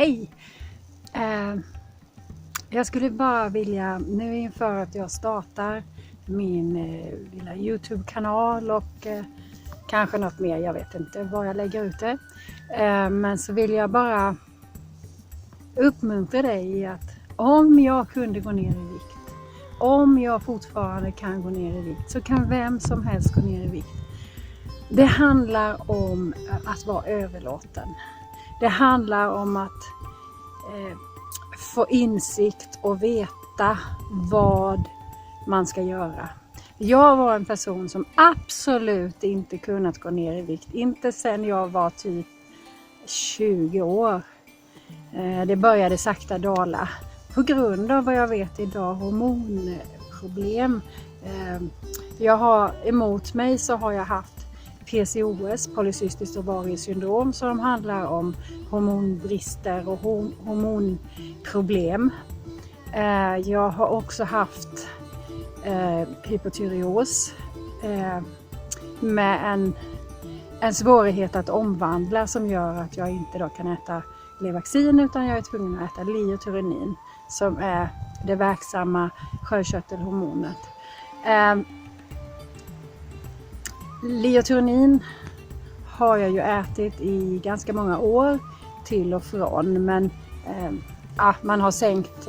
Hej! Jag skulle bara vilja, nu inför att jag startar min lilla YouTube-kanal och kanske något mer, jag vet inte vad jag lägger ut det. Men så vill jag bara uppmuntra dig i att om jag kunde gå ner i vikt, om jag fortfarande kan gå ner i vikt, så kan vem som helst gå ner i vikt. Det handlar om att vara överlåten. Det handlar om att få insikt och veta vad man ska göra. Jag var en person som absolut inte kunnat gå ner i vikt. Inte sedan jag var typ 20 år. Det började sakta dala. På grund av vad jag vet idag, hormonproblem. Emot mig så har jag haft PCOS, polycystiskt ovariesyndrom, som handlar om hormonbrister och hormonproblem. Jag har också haft hypotyreos med en svårighet att omvandla som gör att jag inte då kan äta Levaxin, utan jag är tvungen att äta Liothyronin som är det verksamma sköldkörtelhormonet. Liothyronin har jag ju ätit i ganska många år till och från, men man har sänkt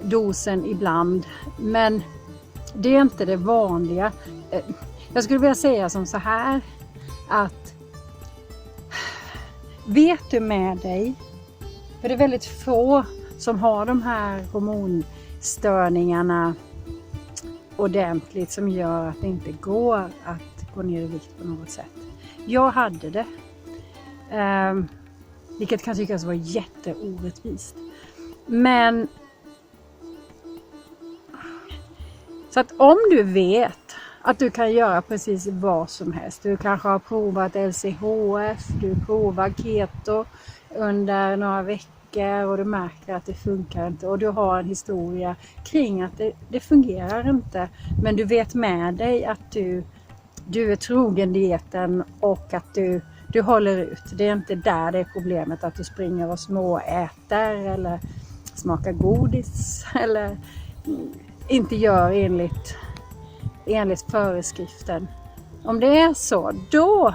dosen ibland, men det är inte det vanliga. Jag skulle vilja säga som så här, att vet du med dig, för det är väldigt få som har de här hormonstörningarna ordentligt som gör att det inte går att gå ner i vikt på något sätt. Jag hade det. Vilket kan tyckas vara jätteorättvist. Men så att om du vet att du kan göra precis vad som helst. Du kanske har provat LCHF, du provar keto under några veckor och du märker att det funkar inte. Och du har en historia kring att det fungerar inte. Men du vet med dig att du är trogen dieten och att du håller ut. Det är inte där det är problemet, att du springer och småäter eller smakar godis eller inte gör enligt föreskriften. Om det är så, då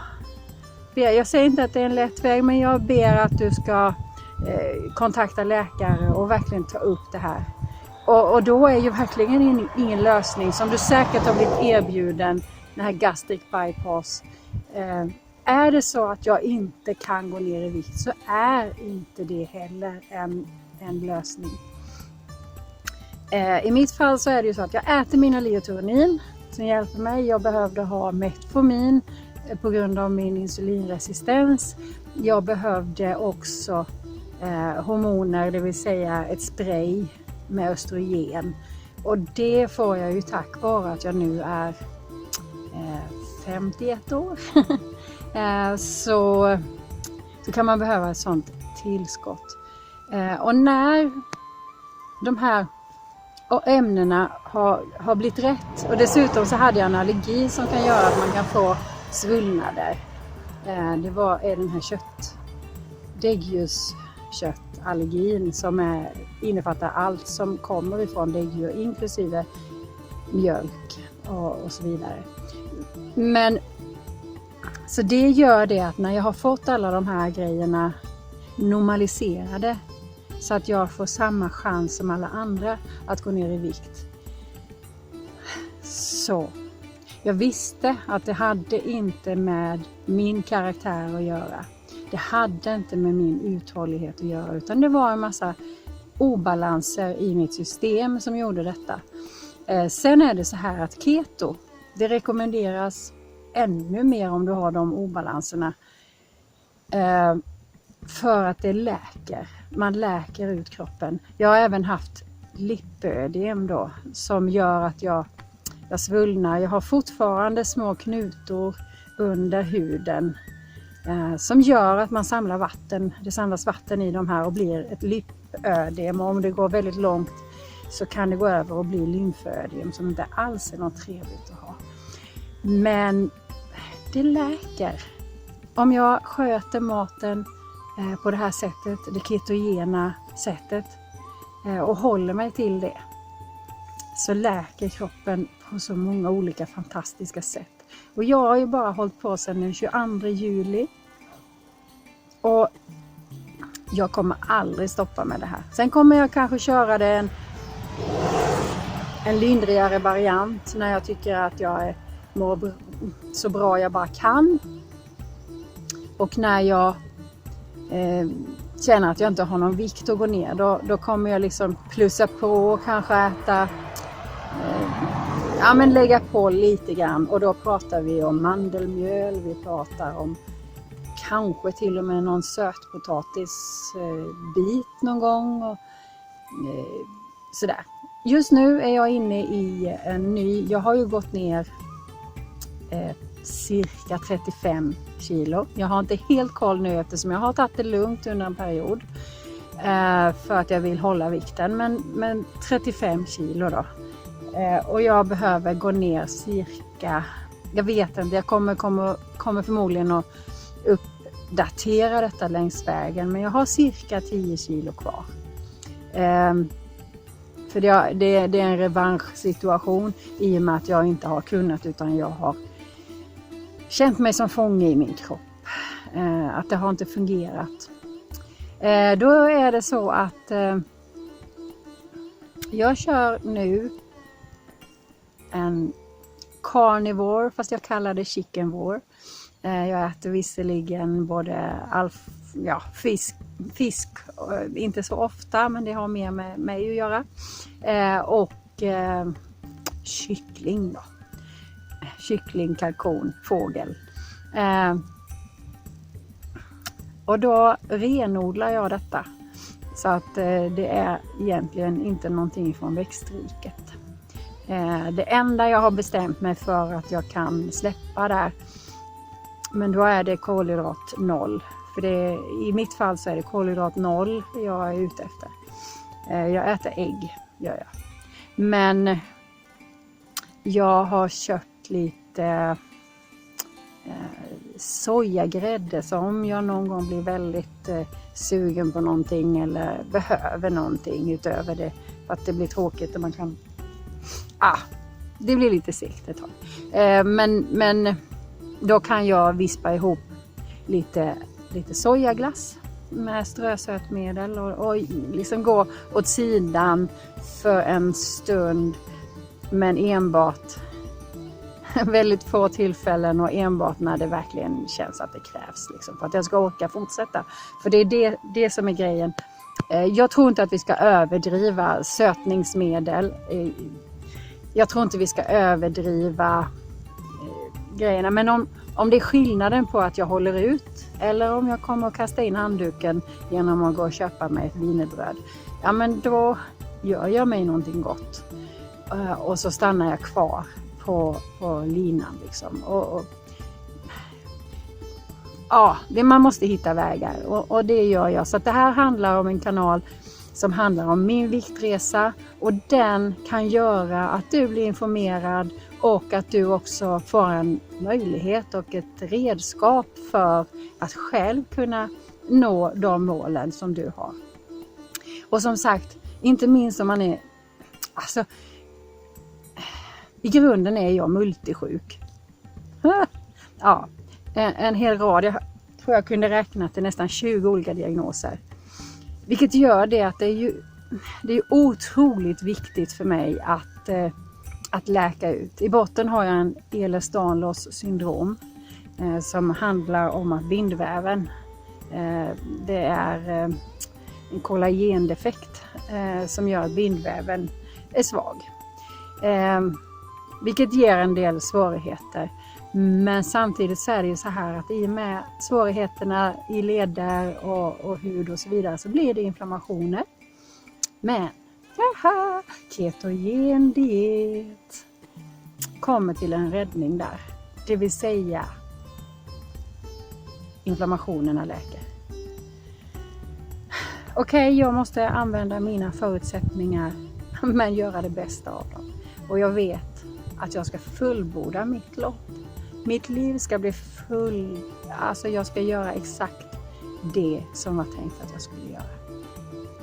jag säger inte att det är en lätt väg, men jag ber att du ska kontakta läkare och verkligen ta upp det här. Och då är ju verkligen ingen lösning som du säkert har blivit erbjuden, den här gastric bypass. Är det så att jag inte kan gå ner i vikt, så är inte det heller en lösning. I mitt fall så är det ju så att jag äter mina Liothyronin som hjälper mig. Jag behövde ha Metformin på grund av min insulinresistens. Jag behövde också hormoner, det vill säga ett spray med östrogen. Och det får jag ju tack vare att jag nu är 51 år. Så kan man behöva ett sånt tillskott. Och när de här ämnena har blivit rätt, och dessutom så hade jag en allergi som kan göra att man kan få svullnader. Det är den här däggdjursköttallergin som innefattar allt som kommer ifrån däggdjur, inklusive mjölk och så vidare. Men så det gör det att när jag har fått alla de här grejerna normaliserade, så att jag får samma chans som alla andra att gå ner i vikt. Så jag visste att det hade inte med min karaktär att göra. Det hade inte med min uthållighet att göra, utan det var en massa obalanser i mitt system som gjorde detta. Sen är det så här att keto, det rekommenderas ännu mer om du har de obalanserna. För att det läker. Man läker ut kroppen. Jag har även haft lipödem då, som gör att jag svullnar. Jag har fortfarande små knutor under huden som gör att man samlar vatten. Det samlas vatten i de här och blir ett lipödem. Och om det går väldigt långt så kan det gå över och bli lymfödem som inte alls är något trevligt att ha. Men det läker. Om jag sköter maten på det här sättet, det ketogena sättet, och håller mig till det, så läker kroppen på så många olika fantastiska sätt. Och jag har ju bara hållit på sedan den 22 juli. Och jag kommer aldrig stoppa med det här. Sen kommer jag kanske köra det en lindrigare variant när jag tycker att jag mår så bra jag bara kan. Och när jag känner att jag inte har någon vikt att gå ner, då kommer jag liksom plussa på och kanske äta, lägga på lite grann. Och då pratar vi om mandelmjöl, vi pratar om kanske till och med någon sötpotatisbit någon gång och sådär. Just nu är jag inne i en ny, jag har ju gått ner cirka 35 kilo. Jag har inte helt koll nu eftersom jag har tagit det lugnt under en period för att jag vill hålla vikten, men 35 kilo då. Och jag behöver gå ner cirka, jag vet inte, jag kommer förmodligen att uppdatera detta längs vägen, men jag har cirka 10 kilo kvar. För det är en revanschsituation i och med att jag inte har kunnat, utan jag har känt mig som fånge i min kropp. Att det har inte fungerat. Då är det så att jag kör nu en carnivore, fast jag kallar det chickenvore. Jag äter visserligen både fisk, inte så ofta, men det har mer med mig att göra. Och kyckling då. Kyckling, kalkon, fågel. Och då renodlar jag detta. Så att det är egentligen inte någonting från växtriket. Det enda jag har bestämt mig för att jag kan släppa där, men då är det kolhydrat 0. För i mitt fall så är det kolhydrat 0 jag är ute efter. Jag äter ägg, gör jag. Men jag har köpt lite sojagrädde, så om jag någon gång blir väldigt sugen på någonting eller behöver någonting utöver det, för att det blir tråkigt och man kan det blir lite segt ett tag. Men då kan jag vispa ihop lite sojaglass med strösötmedel och liksom gå åt sidan för en stund, men enbart väldigt få tillfällen och enbart när det verkligen känns att det krävs liksom, för att jag ska orka fortsätta. För det är det som är grejen. Jag tror inte att vi ska överdriva sötningsmedel. Jag tror inte vi ska överdriva grejerna. Men om det är skillnaden på att jag håller ut eller om jag kommer att kasta in handduken genom att gå och köpa mig ett wienerbröd, men då gör jag mig någonting gott. Och så stannar jag kvar på linan liksom. Man måste hitta vägar och det gör jag. Så att det här handlar om en kanal som handlar om min viktresa, och den kan göra att du blir informerad och att du också får en möjlighet och ett redskap för att själv kunna nå de målen som du har. Och som sagt, inte minst om man är, i grunden är jag multisjuk. En hel rad, jag tror jag kunde räkna till nästan 20 olika diagnoser. Vilket gör det att det är otroligt viktigt för mig att läka ut. I botten har jag en Ehlers-Danlos syndrom som handlar om att bindväven, det är en kollagendefekt som gör att bindväven är svag. Vilket ger en del svårigheter. Men samtidigt så är det ju så här att i och med svårigheterna i leder och hud och så vidare så blir det inflammationer. Men ketogen diet kommer till en räddning där. Det vill säga inflammationerna läker. Okej, jag måste använda mina förutsättningar men göra det bästa av dem. Och jag vet att jag ska fullborda mitt lopp. Mitt liv ska bli jag ska göra exakt det som var tänkt att jag skulle göra.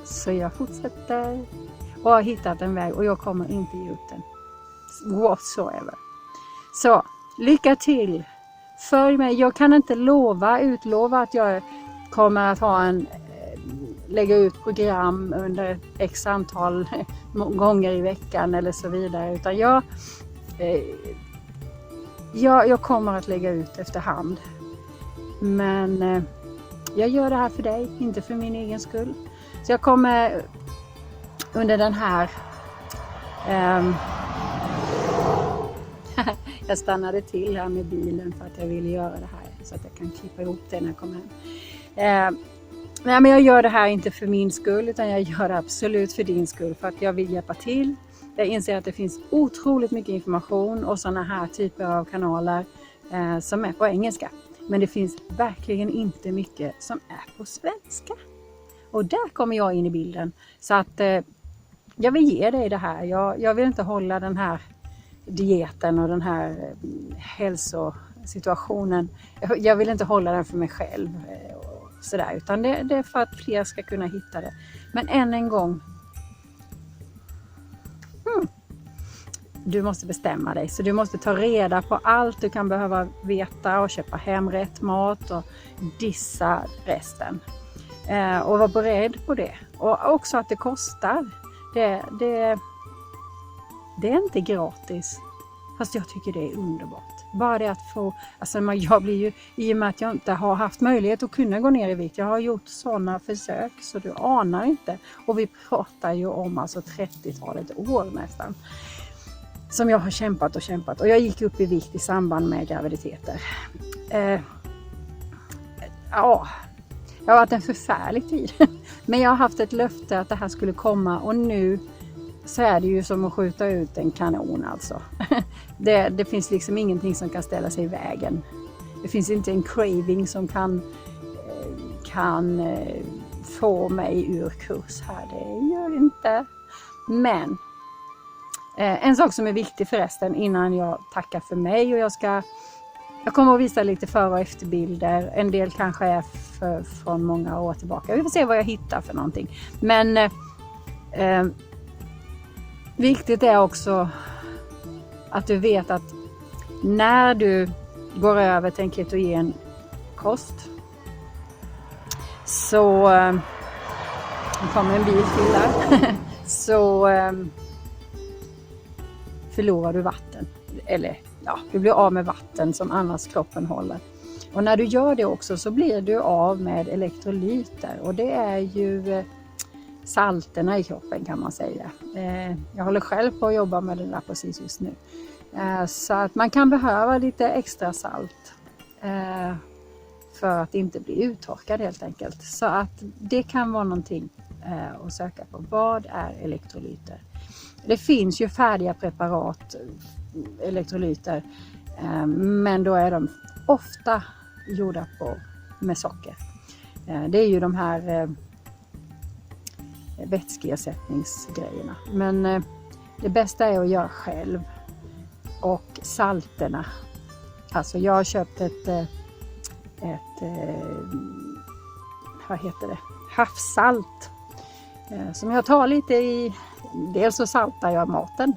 Så jag fortsätter och har hittat en väg och jag kommer inte ge upp den. Whatsoever. Så, lycka till! Följ mig. Jag kan inte utlova att jag kommer att lägga ut program under x antal gånger i veckan eller så vidare. Utan jag kommer att lägga ut efterhand. Men jag gör det här för dig, inte för min egen skull. Så jag kommer under den här... jag stannade till här med bilen för att jag ville göra det här. Så att jag kan klippa ihop det när jag kommer hem. Nej, men jag gör det här inte för min skull, utan jag gör det absolut för din skull. För att jag vill hjälpa till. Jag inser att det finns otroligt mycket information och sådana här typer av kanaler som är på engelska. Men det finns verkligen inte mycket som är på svenska. Och där kommer jag in i bilden. Så att jag vill ge dig det här. Jag vill inte hålla den här dieten och den här hälsosituationen. Jag vill inte hålla den för mig själv. Sådär, utan det är för att fler ska kunna hitta det. Men än en gång. Du måste bestämma dig. Så du måste ta reda på allt du kan behöva veta och köpa hem rätt mat och dissa resten. Och vara beredd på det. Och också att det kostar. Det är inte gratis. Fast jag tycker det är underbart. Bara det att få, alltså jag blir ju, i och med att jag inte har haft möjlighet att kunna gå ner i vikt. Jag har gjort sådana försök så du anar inte. Och vi pratar ju om alltså 30-talet år nästan. Som jag har kämpat och kämpat. Och jag gick upp i vikt i samband med graviditeter. Ja, det har varit en förfärlig tid. Men jag har haft ett löfte att det här skulle komma och nu så är det ju som att skjuta ut en kanon alltså. Det finns liksom ingenting som kan ställa sig i vägen. Det finns inte en craving som kan få mig ur kurs här. Det gör det inte. Men en sak som är viktig förresten innan jag tackar för mig och jag kommer att visa lite före- och efterbilder. En del kanske är från många år tillbaka. Vi får se vad jag hittar för någonting. Men viktigt är också att du vet att när du går över till en ketogen kost så kommer en bil till där så förlorar du vatten. Eller ja, du blir av med vatten som annars kroppen håller. Och när du gör det också så blir du av med elektrolyter. Och det är ju salterna i kroppen kan man säga. Jag håller själv på att jobba med det där precis just nu. Så att man kan behöva lite extra salt. För att inte bli uttorkad helt enkelt. Så att det kan vara någonting att söka på. Vad är elektrolyter? Det finns ju färdiga preparat, elektrolyter. Men då är de ofta gjorda med socker. Det är ju de här vätskeersättningsgrejerna. Men det bästa är att göra själv. Och salterna. Alltså jag har köpt ett vad heter det? Havssalt. Som jag tar lite i. Dels så saltar jag maten.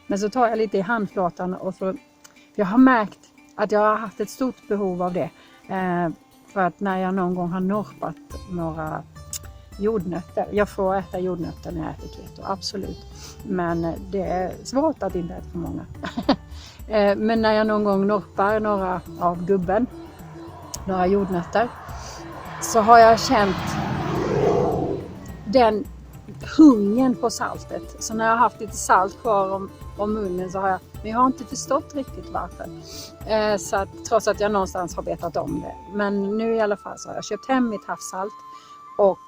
Men så tar jag lite i handflatan. Och för jag har märkt att jag har haft ett stort behov av det. För att när jag någon gång har norpat några jordnötter. Jag får äta jordnötter när jag äter keto, absolut. Men det är svårt att inte äta för många. Men när jag någon gång norpar några av gubben, några jordnötter, så har jag känt den hungern på saltet. Så när jag har haft lite salt kvar om munnen så har jag har inte förstått riktigt varför. Så att, trots att jag någonstans har vetat om det. Men nu i alla fall så har jag köpt hem mitt havssalt och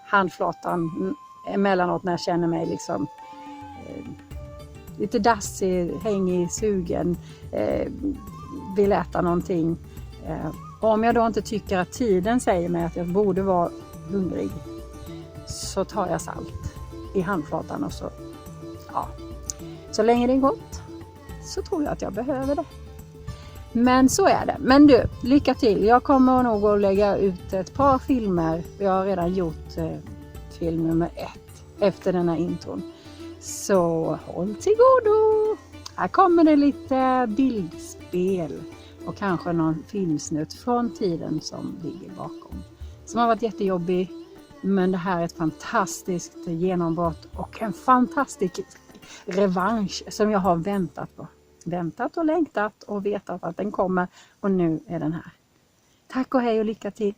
handflatan emellanåt när jag känner mig liksom lite dassig, hängig, sugen, vill äta någonting. Och om jag då inte tycker att tiden säger mig att jag borde vara hungrig så tar jag salt i handflatan och så länge det är gott så tror jag att jag behöver det. Men så är det. Men du, lycka till. Jag kommer nog att lägga ut ett par filmer. Jag har redan gjort film nummer 1 efter den här intron. Så håll till godo. Här kommer det lite bildspel och kanske någon filmsnutt från tiden som ligger bakom. Som har varit jättejobbig, men det här är ett fantastiskt genombrott och en fantastisk revansch som jag har väntat på. Väntat och längtat och vetat att den kommer, och nu är den här. Tack och hej och lycka till!